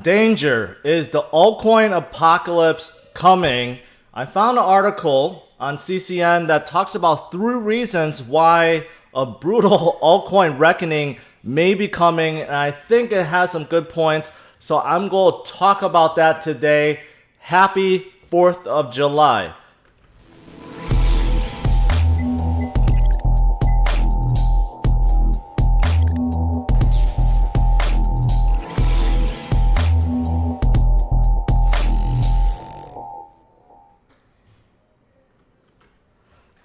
Danger, is the altcoin apocalypse coming? I found an article on CCN that talks about 3 reasons why a brutal altcoin reckoning may be coming, and I think it has some good points. So I'm going to talk about that today. Happy 4th of July.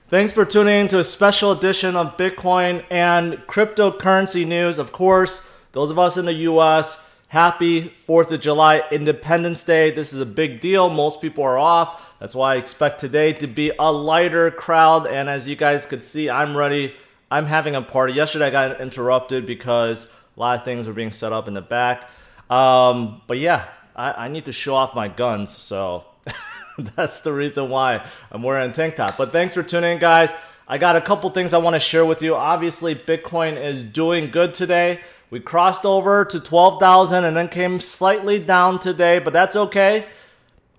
Thanks for tuning in to a special edition of Bitcoin and cryptocurrency news. Of course, those of us in the US, happy 4th of July, Independence Day. This is a big deal. Most people are off. That's why I expect today to be a lighter crowd. And as you guys could see, I'm ready. I'm having a party. Yesterday I got interrupted because a lot of things were being set up in the back. But yeah, I need to show off my guns. So that's the reason why I'm wearing a tank top. But thanks for tuning in, guys. I got a couple things I want to share with you. Obviously, Bitcoin is doing good today. We crossed over to 12,000 and then came slightly down today, but that's okay.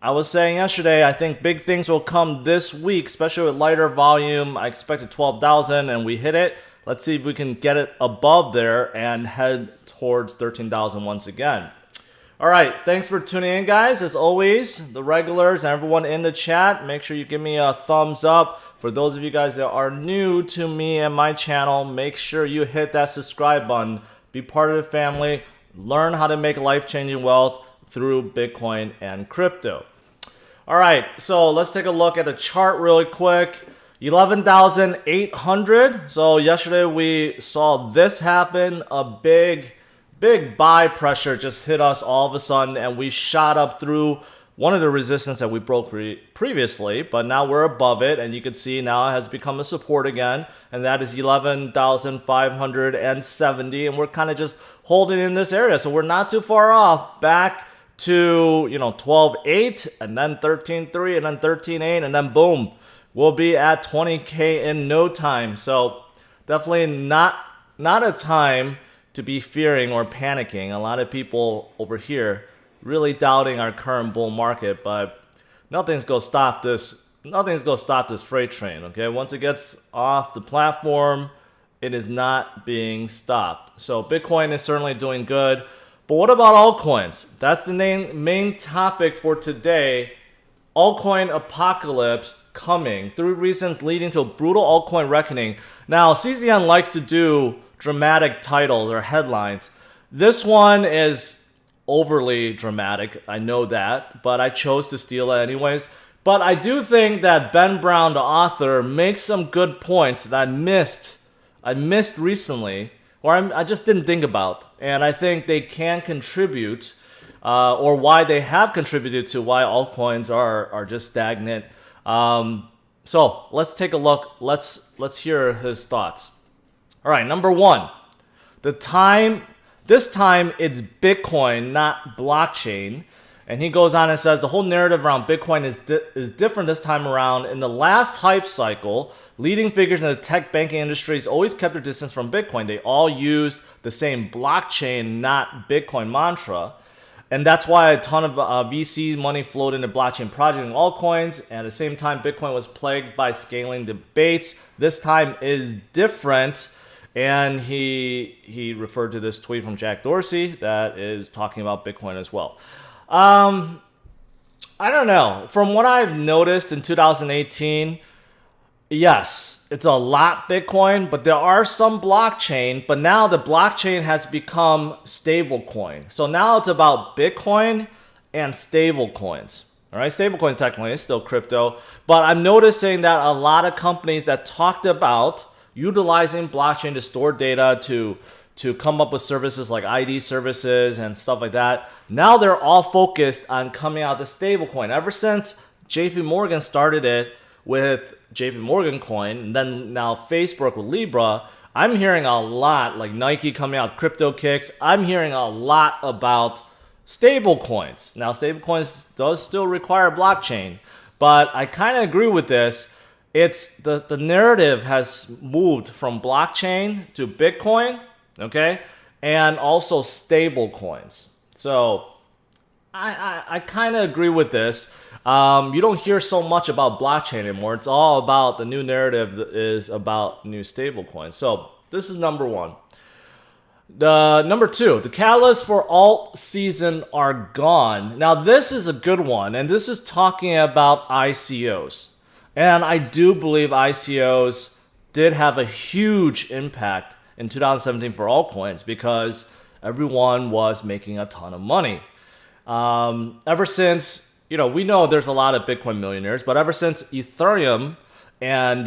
I was saying yesterday, I think big things will come this week, especially with lighter volume. I expected 12,000 and we hit it. Let's see if we can get it above there and head towards 13,000 once again. All right, thanks for tuning in, guys. As always, the regulars and everyone in the chat, make sure you give me a thumbs up. For those of you guys that are new to me and my channel, make sure you hit that subscribe button. Be part of the family. Learn how to make life-changing wealth through Bitcoin and crypto. All right, so let's take a look at the chart really quick. 11,800. So yesterday we saw this happen, a big buy pressure just hit us all of a sudden, and we shot up through one of the resistance that we broke previously, but now we're above it, and you can see now it has become a support again, and that is 11,570, and we're kind of just holding in this area, so we're not too far off back to 12.8, and then 13.3, and then 13.8, and then boom, we'll be at 20K in no time. So definitely not a time to be fearing or panicking. A lot of people over here really doubting our current bull market, but nothing's gonna stop this. Nothing's gonna stop this freight train. Okay, once it gets off the platform, it is not being stopped. So Bitcoin is certainly doing good, but what about altcoins? That's the main topic for today. Altcoin apocalypse coming. 3 reasons leading to a brutal altcoin reckoning. Now, CZN likes to do dramatic titles or headlines. This one is overly dramatic, I know that, but I chose to steal it anyways. But I do think that Ben Brown, the author, makes some good points that I missed recently, or I just didn't think about. And I think they can contribute, or why they have contributed to why altcoins are just stagnant. So let's take a look. Let's hear his thoughts. All right, number 1, this time it's Bitcoin, not blockchain. And he goes on and says the whole narrative around Bitcoin is different this time around. In the last hype cycle, leading figures in the tech banking industries always kept their distance from Bitcoin. They all used the same blockchain, not Bitcoin mantra. And that's why a ton of VC money flowed into blockchain projects and altcoins. And at the same time, Bitcoin was plagued by scaling debates. This time is different. And he referred to this tweet from Jack Dorsey that is talking about Bitcoin as well. I don't know. From what I've noticed in 2018, yes, it's a lot Bitcoin, but there are some blockchain. But now the blockchain has become stablecoin. So now it's about Bitcoin and stablecoins. All right, stablecoin technically is still crypto. But I'm noticing that a lot of companies that talked about utilizing blockchain to store data, to come up with services like ID services and stuff like that. Now they're all focused on coming out the stablecoin. Ever since JP Morgan started it with JP Morgan coin, and then now Facebook with Libra, I'm hearing a lot, like Nike coming out crypto kicks. I'm hearing a lot about stablecoins. Now stablecoins does still require blockchain, but I kind of agree with this. It's the narrative has moved from blockchain to Bitcoin, okay, and also stable coins. So I kind of agree with this. You don't hear so much about blockchain anymore. It's all about the new narrative is about new stablecoins. So this is number one. The number two, the catalysts for alt season are gone. Now this is a good one, and this is talking about ICOs. And I do believe ICOs did have a huge impact in 2017 for altcoins because everyone was making a ton of money. Ever since, we know there's a lot of Bitcoin millionaires, but ever since Ethereum and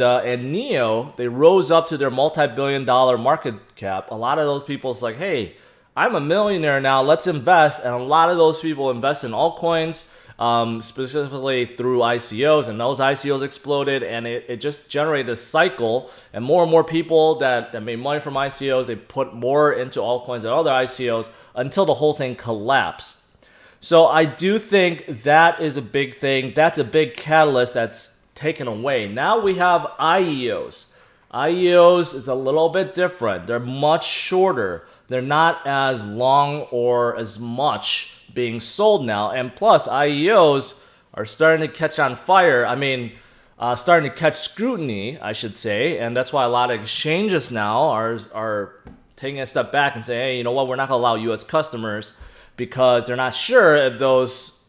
Neo, they rose up to their multi-billion-dollar market cap. A lot of those people's like, hey, I'm a millionaire now, let's invest. And a lot of those people invest in altcoins, specifically through ICOs, and those ICOs exploded, and it just generated a cycle. And more people that made money from ICOs, they put more into altcoins and other ICOs until the whole thing collapsed. So I do think that is a big thing. That's a big catalyst that's taken away. Now we have IEOs. IEOs is a little bit different. They're much shorter. They're not as long or as much being sold now. And plus, IEOs are starting to catch on fire. Starting to catch scrutiny, I should say. And that's why a lot of exchanges now are taking a step back and saying, hey, you know what? We're not going to allow U.S. customers because they're not sure if those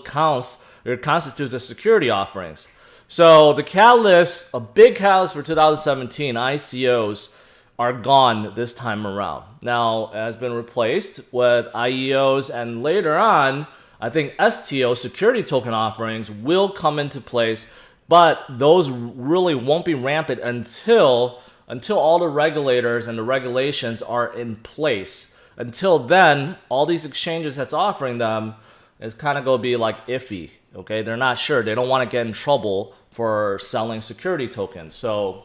constitutes as security offerings. So the catalyst, a big catalyst for 2017, ICOs are gone this time around. Now, it has been replaced with IEOs, and later on, I think STO, security token offerings, will come into place, but those really won't be rampant until all the regulators and the regulations are in place. Until then, all these exchanges that's offering them is kind of going to be like iffy. Okay, they're not sure. They don't want to get in trouble for selling security tokens. So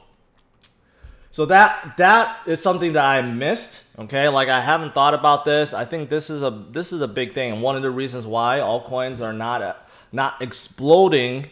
that is something that I missed. Okay, like I haven't thought about this. I think this is a big thing, and one of the reasons why altcoins are not exploding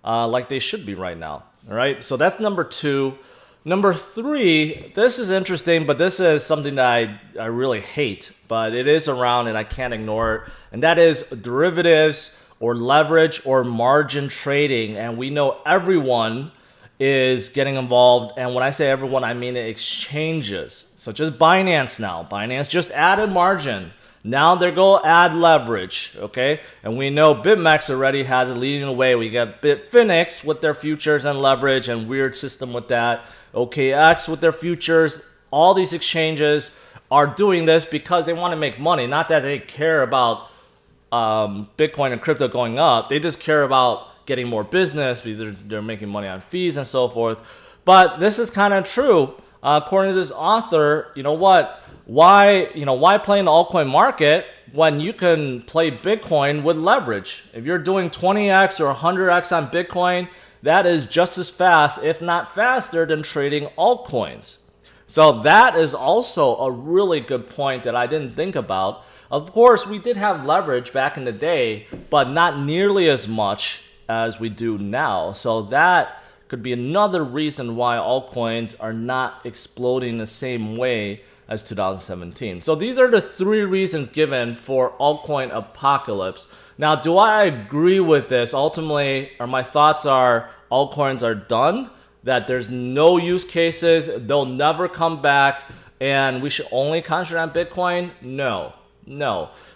like they should be right now. All right, so that's number two. Number three, this is interesting, but this is something that I really hate, but it is around and I can't ignore it, and that is derivatives or leverage or margin trading. And we know everyone is getting involved, and when I say everyone, I mean exchanges such as Binance now. Binance just added margin. Now they're going to add leverage, okay? And we know BitMEX already has it leading the way. We got Bitfinex with their futures and leverage and weird system with that. OKX with their futures. All these exchanges are doing this because they want to make money. Not that they care about Bitcoin and crypto going up. They just care about getting more business because they're making money on fees and so forth. But this is kind of true. According to this author, you know what? Why play in the altcoin market when you can play Bitcoin with leverage? If you're doing 20x or 100x on Bitcoin, that is just as fast, if not faster, than trading altcoins. So that is also a really good point that I didn't think about. Of course, we did have leverage back in the day, but not nearly as much as we do now. So that could be another reason why altcoins are not exploding the same way as 2017. So these are the three reasons given for altcoin apocalypse. Now, do I agree with this? Ultimately, or my thoughts are altcoins are done, that there's no use cases, they'll never come back, and we should only concentrate on Bitcoin? No.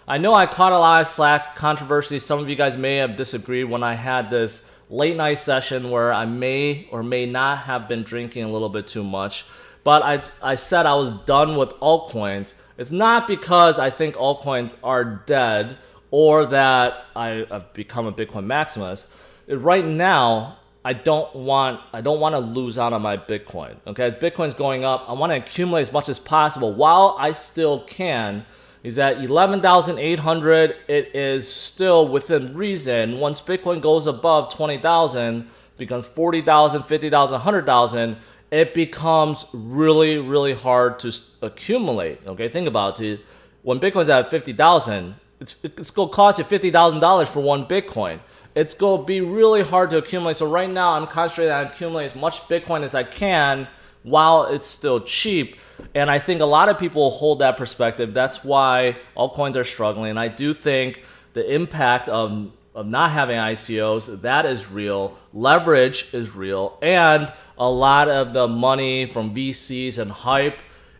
I know I caught a lot of Slack controversy. Some of you guys may have disagreed when I had this late night session where I may or may not have been drinking a little bit too much. But I said I was done with altcoins. It's not because I think altcoins are dead or that I've become a Bitcoin maximalist. Right now, I don't want to lose out on my Bitcoin. Okay, as Bitcoin's going up, I want to accumulate as much as possible while I still can. Is at 11,800. It is still within reason. Once Bitcoin goes above 20,000, becomes 40,000, 50,000, 100,000. It becomes really, really hard to accumulate. Okay, think about it. When Bitcoin's at 50,000, it's going to cost you $50,000 for one Bitcoin. It's going to be really hard to accumulate. So right now, I'm concentrating on accumulating as much Bitcoin as I can while it's still cheap. And I think a lot of people hold that perspective. That's why altcoins are struggling. I do think the impact of not having ICOs, that is real. Leverage is real. And a lot of the money from VCs and hype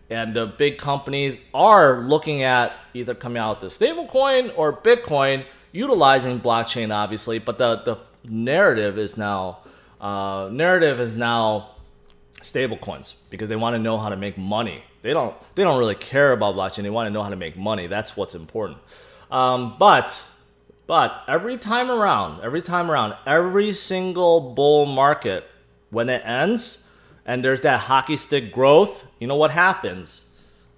and the big companies are looking at either coming out with the stablecoin or Bitcoin, utilizing blockchain, obviously. But the narrative is now stablecoins, because they want to know how to make money. They don't really care about blockchain. They want to know how to make money. That's what's important. But every time around, every single bull market, when it ends and there's that hockey stick growth, you know what happens?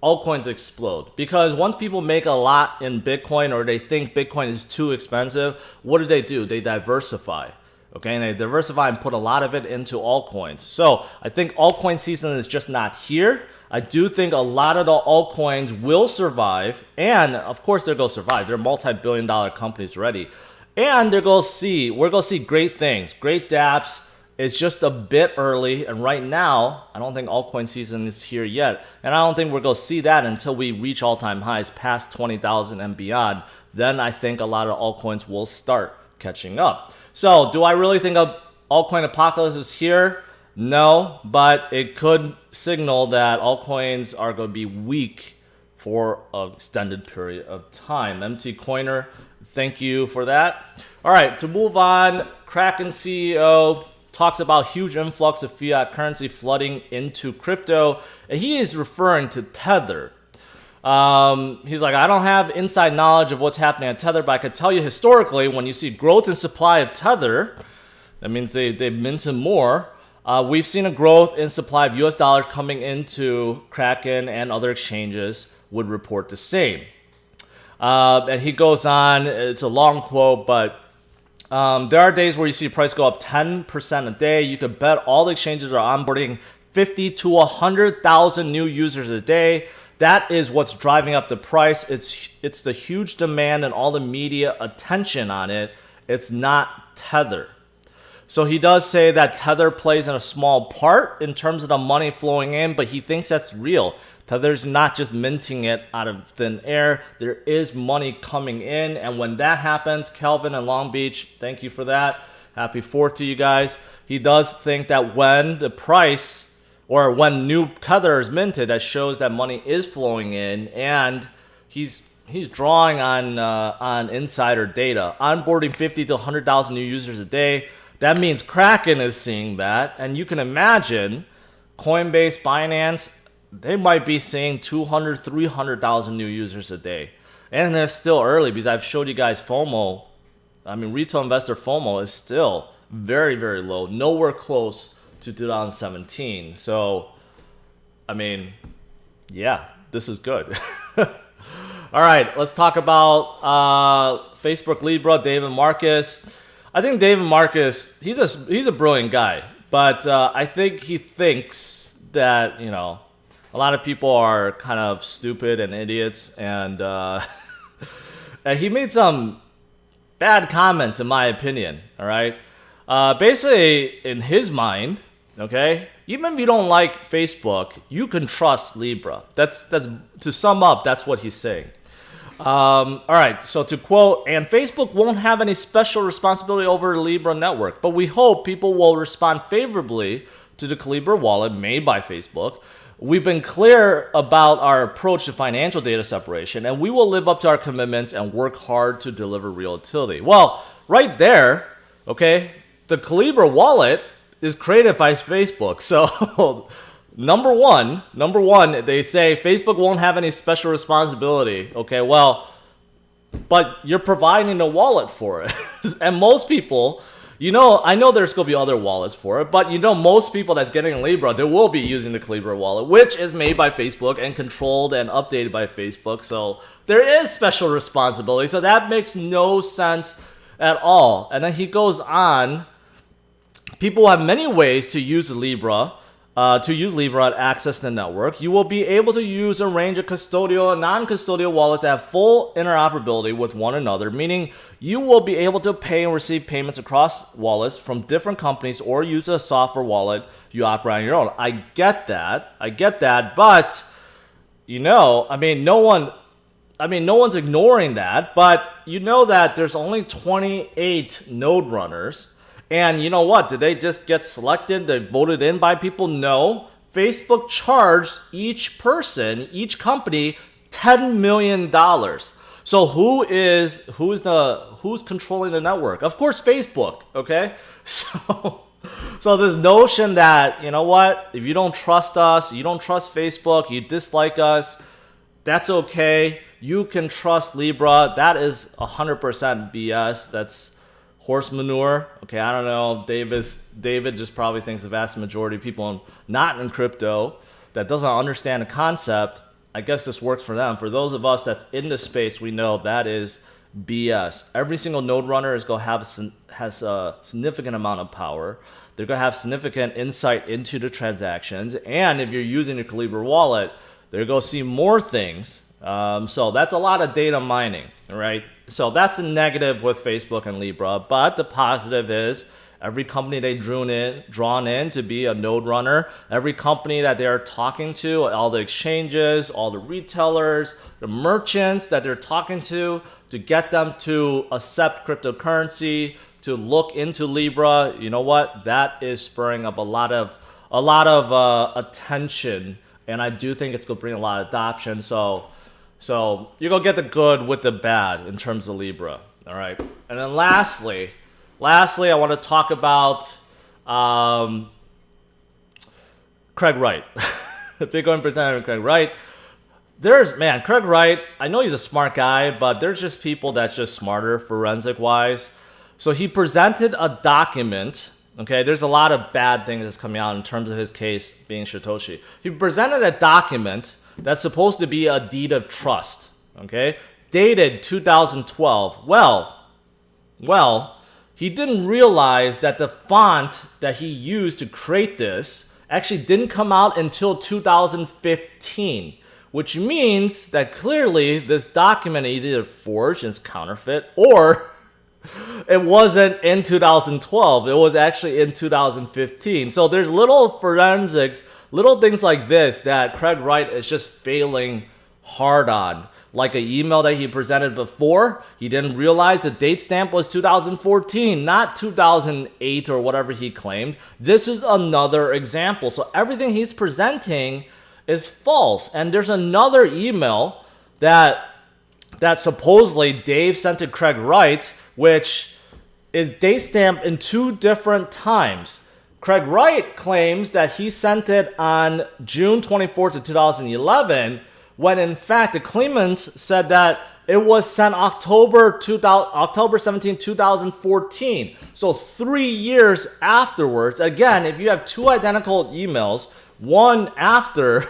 Altcoins explode. Because once people make a lot in Bitcoin, or they think Bitcoin is too expensive, what do? They diversify. Okay, and they diversify and put a lot of it into altcoins. So I think altcoin season is just not here. I do think a lot of the altcoins will survive, and of course they're going to survive. They're multi-billion-dollar companies already, and we're going to see great things, great dApps. It's just a bit early, and right now I don't think altcoin season is here yet, and I don't think we're going to see that until we reach all-time highs past 20,000 and beyond. Then I think a lot of altcoins will start catching up. So do I really think a altcoin apocalypse is here? No, but it could signal that altcoins are going to be weak for an extended period of time. MT Coiner, thank you for that. All right, to move on, Kraken CEO talks about huge influx of fiat currency flooding into crypto, and he is referring to Tether. He's like, I don't have inside knowledge of what's happening at Tether, but I could tell you historically, when you see growth in supply of Tether, that means they minted more. We've seen a growth in supply of US dollars coming into Kraken, and other exchanges would report the same. And he goes on, it's a long quote, but there are days where you see price go up 10% a day. You could bet all the exchanges are onboarding 50 to 100,000 new users a day. That is what's driving up the price. It's the huge demand and all the media attention on it. It's not Tether. So he does say that Tether plays in a small part in terms of the money flowing in, but he thinks that's real. Tether's not just minting it out of thin air. There is money coming in, and when that happens, Kelvin and Long Beach, thank you for that. Happy 4th to you guys. He does think that when the price, or when new Tether is minted, that shows that money is flowing in, and he's drawing on insider data, onboarding 50 to 100,000 new users a day. That means Kraken is seeing that, and you can imagine Coinbase, Binance, they might be seeing 200, 300,000 new users a day. And it's still early, because I've showed you guys FOMO. I mean, retail investor FOMO is still very, very low, nowhere close to 2017. So, I mean, yeah, this is good. All right, let's talk about Facebook Libra, David Marcus. I think David Marcus, he's a brilliant guy, but I think he thinks that, you know, a lot of people are kind of stupid and idiots, and and he made some bad comments, in my opinion. All right, basically in his mind, okay, even if you don't like Facebook, you can trust Libra. That's to sum up, that's what he's saying. All right, so to quote, and Facebook won't have any special responsibility over the Libra network, but we hope people will respond favorably to the Calibra wallet made by Facebook. We've been clear about our approach to financial data separation, and we will live up to our commitments and work hard to deliver real utility. Well, right there, okay, the Calibra wallet is created by Facebook. So number one, they say Facebook won't have any special responsibility. Okay, well, but you're providing a wallet for it. And most people, you know, I know there's going to be other wallets for it, but you know, most people that's getting Libra, they will be using the Calibra wallet, which is made by Facebook and controlled and updated by Facebook. So there is special responsibility. So that makes no sense at all. And then he goes on, people have many ways to use Libra. And access the network. You will be able to use a range of custodial and non-custodial wallets that have full interoperability with one another, meaning you will be able to pay and receive payments across wallets from different companies, or use a software wallet you operate on your own. I get that, but you know, I mean, no one, I mean, no one's ignoring that, but you know that there's only 28 node runners. And you know what? Did they just get selected? They voted in by people? No. Facebook charged each person, each company, $10 million. So who's controlling the network? Of course, Facebook. Okay, so this notion that, you know what, if you don't trust us, you don't trust Facebook, you dislike us, that's okay. You can trust Libra. That is 100% BS. That's horse manure. Okay, I don't know. David just probably thinks the vast majority of people not in crypto that doesn't understand the concept. I guess this works for them. For those of us that's in the space, we know that is BS. Every single node runner is going to have has a significant amount of power. They're going to have significant insight into the transactions. And if you're using your Calibra wallet, they're going to see more things. So that's a lot of data mining, right? So that's the negative with Facebook and Libra. But the positive is every company they drawn in to be a node runner, every company that they're talking to, all the exchanges, all the retailers, the merchants that they're talking to get them to accept cryptocurrency, to look into Libra, you know what? That is spurring up a lot of attention, and I do think it's going to bring a lot of adoption. So you're going to get the good with the bad in terms of Libra. All right. And then lastly, I want to talk about Craig Wright. Bitcoin pretender Craig Wright. Craig Wright, I know he's a smart guy, but there's just people that's just smarter forensic-wise. So he presented a document. Okay, there's a lot of bad things that's coming out in terms of his case being Satoshi. He presented a document that's supposed to be a deed of trust, okay, dated 2012. Well, he didn't realize that the font that he used to create this actually didn't come out until 2015, which means that clearly this document either forged and it's counterfeit, or it wasn't in 2012. It was actually in 2015. So there's little forensics, little things like this that Craig Wright is just failing hard on. Like an email that he presented before, he didn't realize the date stamp was 2014, not 2008 or whatever he claimed. This is another example. So everything he's presenting is false. And there's another email that supposedly Dave sent to Craig Wright, which is date stamped in two different times. Craig Wright claims that he sent it on June 24th of 2011, when in fact the claimants said that it was sent October 17, 2014. So 3 years afterwards. Again, if you have two identical emails, one after,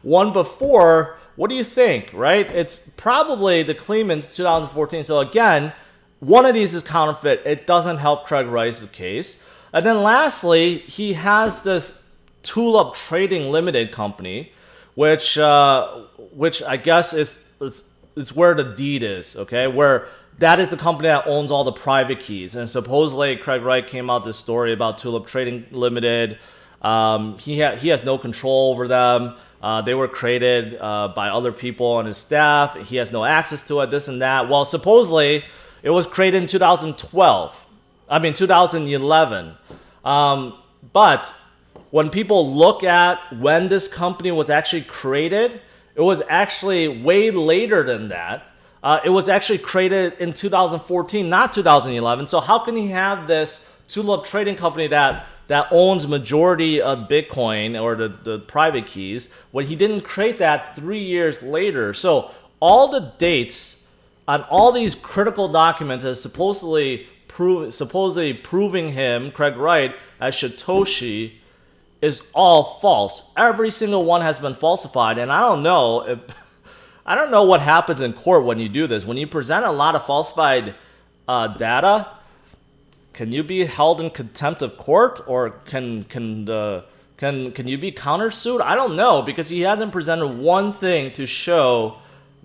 one before, what do you think, right? It's probably the claimants 2014. So again, one of these is counterfeit. It doesn't help Craig Wright's case. And then lastly, he has this Tulip Trading Limited company, which I guess it's where the deed is, okay? Where that is the company that owns all the private keys. And supposedly Craig Wright came out this story about Tulip Trading Limited. He has no control over them. They were created by other people on his staff. He has no access to it, this and that. Well, supposedly it was created in 2011. But when people look at when this company was actually created, it was actually way later than that. It was actually created in 2014, not 2011. So how can he have this Tulip Trading Company that owns majority of Bitcoin or the private keys when he didn't create that 3 years later? So all the dates on all these critical documents as supposedly proving him, Craig Wright, as Satoshi is all false. Every single one has been falsified, and I don't know what happens in court when you do this. When you present a lot of falsified data, can you be held in contempt of court, or can you be countersued? I don't know, because he hasn't presented one thing to show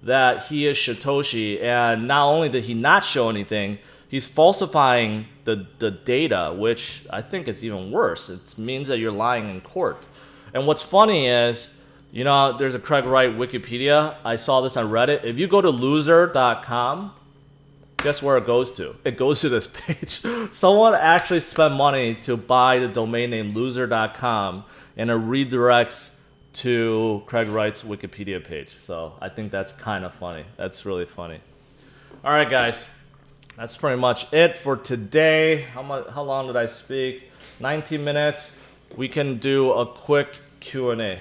that he is Satoshi, and not only did he not show anything, he's falsifying the data, which I think is even worse. It means that you're lying in court. And what's funny is You know, there's a Craig Wright Wikipedia. I saw this on Reddit. If you go to loser.com, guess where it goes to? It goes to this page. Someone actually spent money to buy the domain name loser.com, and it redirects to Craig Wright's Wikipedia page. So I think that's kind of funny. That's really funny. All right, guys. That's pretty much it for today. How long did I speak? 19 minutes. We can do a quick Q&A.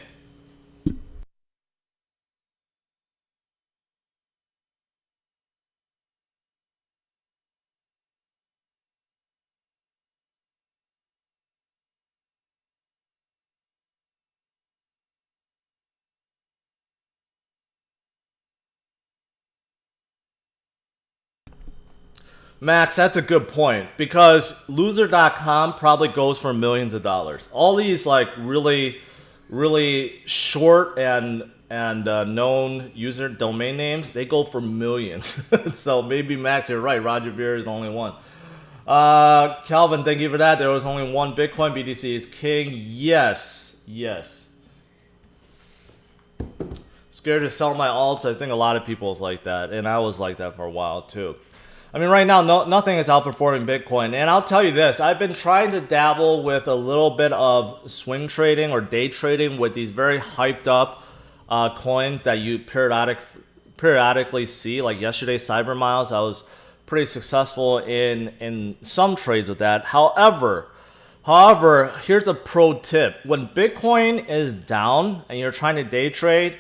Max, that's a good point, because loser.com probably goes for millions of dollars. All these like really short and known user domain names, they go for millions. So maybe Max, you're right. Roger Ver is the only one. Calvin, thank you for that. There was only one Bitcoin. BTC is king. Yes. Scared to sell my alts. I think a lot of people is like that, and I was like that for a while too. I mean, right now, nothing is outperforming Bitcoin. And I'll tell you this, I've been trying to dabble with a little bit of swing trading or day trading with these very hyped up coins that you periodically see. Like yesterday, Cyber Miles, I was pretty successful in some trades with that. However, here's a pro tip. When Bitcoin is down and you're trying to day trade,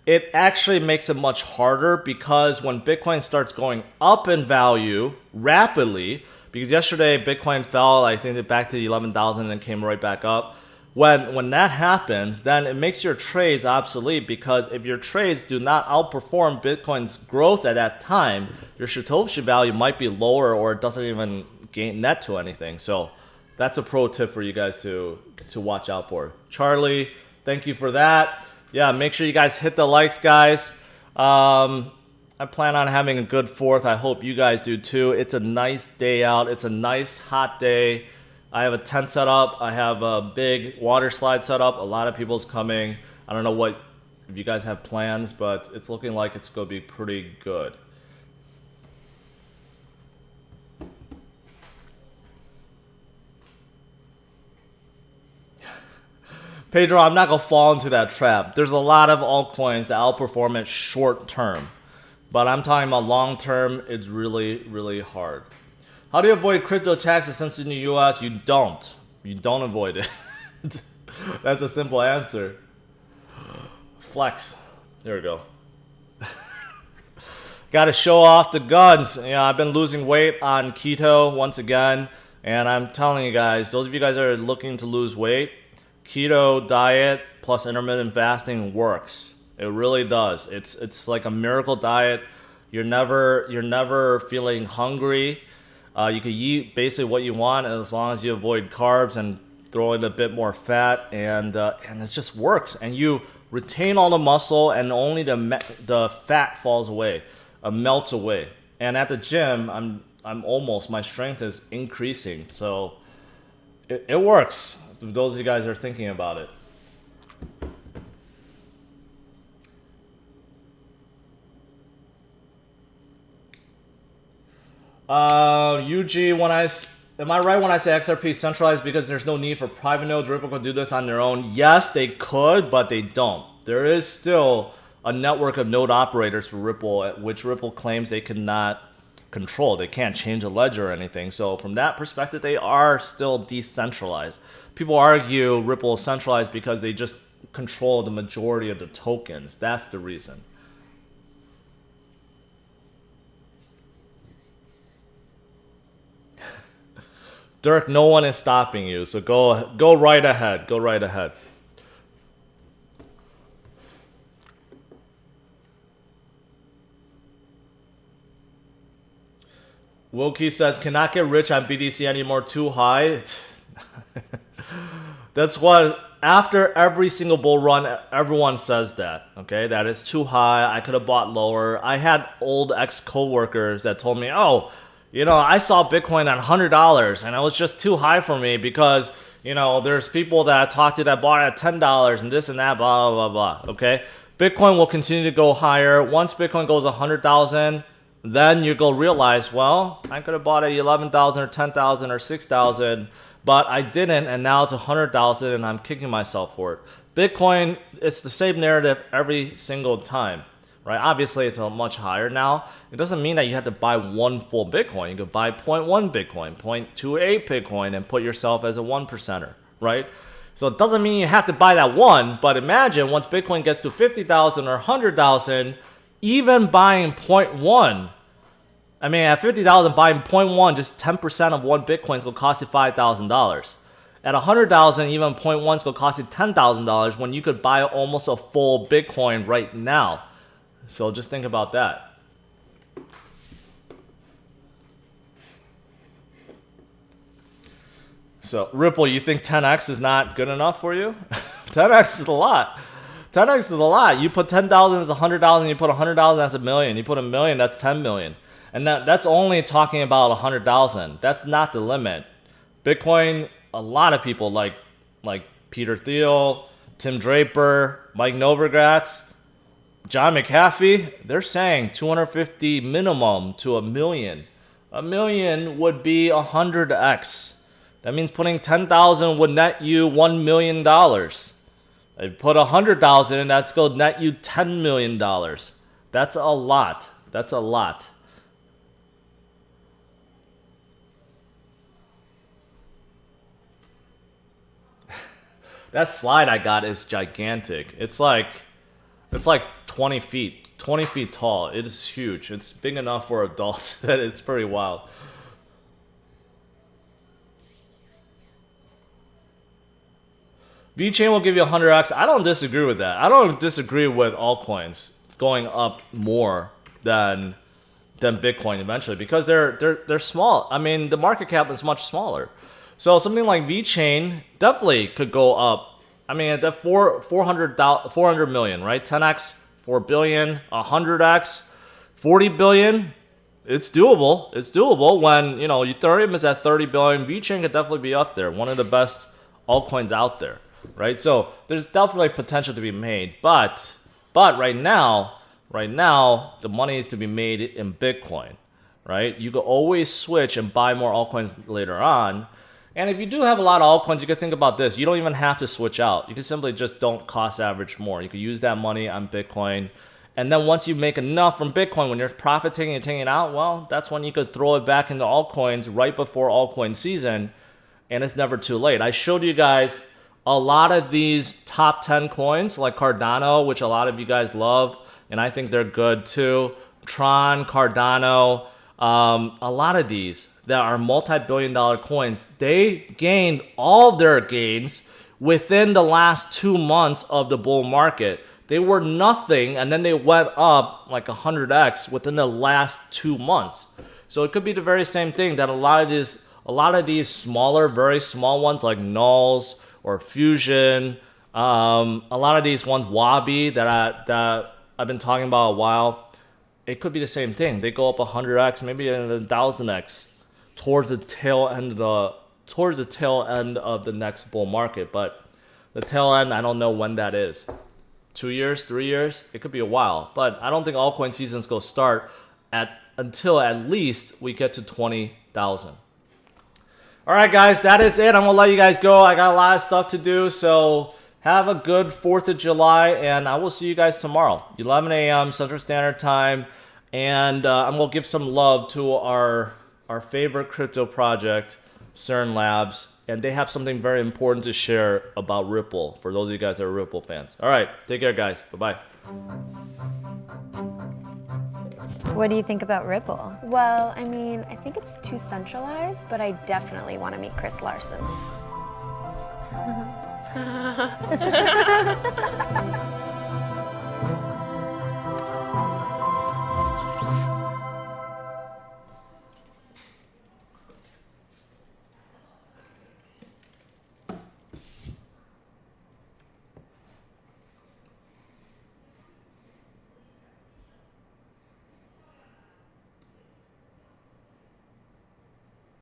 it actually makes it much harder, because when Bitcoin starts going up in value rapidly, because yesterday Bitcoin fell, I think, back to 11,000 and then came right back up. When that happens, then it makes your trades obsolete, because if your trades do not outperform Bitcoin's growth at that time, your Satoshi value might be lower, or it doesn't even gain net to anything. So that's a pro tip for you guys to watch out for. Charlie, thank you for that. Yeah, make sure you guys hit the likes, guys. I plan on having a good 4th. I hope you guys do too. It's a nice day out. It's a nice hot day. I have a tent set up. I have a big water slide set up. A lot of people's coming. I don't know if you guys have plans, but it's looking like it's going to be pretty good. Pedro, I'm not going to fall into that trap. There's a lot of altcoins that outperform it short term. But I'm talking about long term, it's really hard. How do you avoid crypto taxes since in the US? You don't. You don't avoid it. That's a simple answer. Flex. There we go. Got to show off the guns. You know, I've been losing weight on keto once again. And I'm telling you guys, those of you guys that are looking to lose weight, keto diet plus intermittent fasting works. It really does. It's like a miracle diet. You're never feeling hungry. You can eat basically what you want, as long as you avoid carbs and throw in a bit more fat, and it just works. And you retain all the muscle, and only the fat falls away, melts away. And at the gym, my strength is increasing. So it works. Those of you guys are thinking about it. UG, am I right when I say XRP is centralized because there's no need for private nodes? Ripple could do this on their own. Yes, they could, but they don't. There is still a network of node operators for Ripple, which Ripple claims they cannot control. They can't change a ledger or anything. So from that perspective, they are still decentralized. People argue Ripple is centralized because they just control the majority of the tokens. That's the reason. Dirk, no one is stopping you, so go right ahead. Go right ahead. Wilkie says, cannot get rich on BTC anymore, too high. That's what, after every single bull run, everyone says that, okay? That is too high, I could have bought lower. I had old ex-coworkers that told me, oh, you know, I saw Bitcoin at $100 and it was just too high for me because You know, there's people that I talked to that bought at $10 and this and that, blah, blah, blah, blah, okay? Bitcoin will continue to go higher. Once Bitcoin goes 100,000, then you go realize, well, I could have bought at 11,000 or 10,000 or 6,000, but I didn't, and now it's 100,000 and I'm kicking myself for it. Bitcoin, it's the same narrative every single time, right? Obviously, it's a much higher now. It doesn't mean that you have to buy one full Bitcoin. You could buy 0.1 Bitcoin, 0.28 Bitcoin, and put yourself as a 1%er, right? So it doesn't mean you have to buy that one, but imagine once Bitcoin gets to 50,000 or 100,000, even buying 0.1, I mean, at 50,000, buying 0.1, just 10% of one Bitcoin is going to cost you $5,000. At 100,000, even 0.1 is going to cost you $10,000 when you could buy almost a full Bitcoin right now. So just think about that. So Ripple, you think 10x is not good enough for you? 10x is a lot. 10x is a lot. You put 10,000 as 100,000. You put 100,000, that's a million. You put a million, that's 10 million. And that's only talking about 100,000. That's not the limit. Bitcoin, a lot of people like Peter Thiel, Tim Draper, Mike Novogratz, John McAfee, they're saying 250 minimum to a million. A million would be 100x. That means putting 10,000 would net you $1 million. If you put 100,000 in, that's going to net you $10 million. That's a lot. That's a lot. That slide I got is gigantic. It's like 20 feet tall. It is huge. It's big enough for adults that it's pretty wild. VeChain will give you 100x. I don't disagree with that. I don't disagree with altcoins going up more than Bitcoin eventually because they're small. I mean, the market cap is much smaller. So something like VeChain definitely could go up. I mean, at that 400 million, right? 10x, 4 billion, 100x, 40 billion. It's doable. It's doable when, you know, Ethereum is at 30 billion. VeChain could definitely be up there. One of the best altcoins out there, right? So there's definitely potential to be made. But right now, the money is to be made in Bitcoin, right? You could always switch and buy more altcoins later on. And if you do have a lot of altcoins, you can think about this. You don't even have to switch out. You can simply just don't cost average more. You can use that money on Bitcoin. And then once you make enough from Bitcoin, when you're profiting and taking it out, well, that's when you could throw it back into altcoins right before altcoin season. And it's never too late. I showed you guys a lot of these top 10 coins like Cardano, which a lot of you guys love. And I think they're good too. Tron, Cardano, a lot of these that are multi-billion-dollar coins, they gained all their gains within the last 2 months of the bull market. They were nothing, and then they went up like 100x within the last 2 months. So it could be the very same thing that a lot of these smaller, very small ones like Nulls or Fusion, a lot of these ones, Wabi, that I've been talking about a while, it could be the same thing. They go up 100x, maybe 1,000x. Towards the tail end of the next bull market, but the tail end, I don't know when that is. 2 years, 3 years, it could be a while. But I don't think altcoin season's gonna start until at least we get to 20,000. All right, guys, that is it. I'm gonna let you guys go. I got a lot of stuff to do, so have a good 4th of July, and I will see you guys tomorrow, 11 a.m. Central Standard Time, and I'm gonna give some love to our favorite crypto project, CERN Labs, and they have something very important to share about Ripple for those of you guys that are Ripple fans. All right, take care, guys. Bye-bye. What do you think about Ripple? Well, I mean, I think it's too centralized, but I definitely want to meet Chris Larson.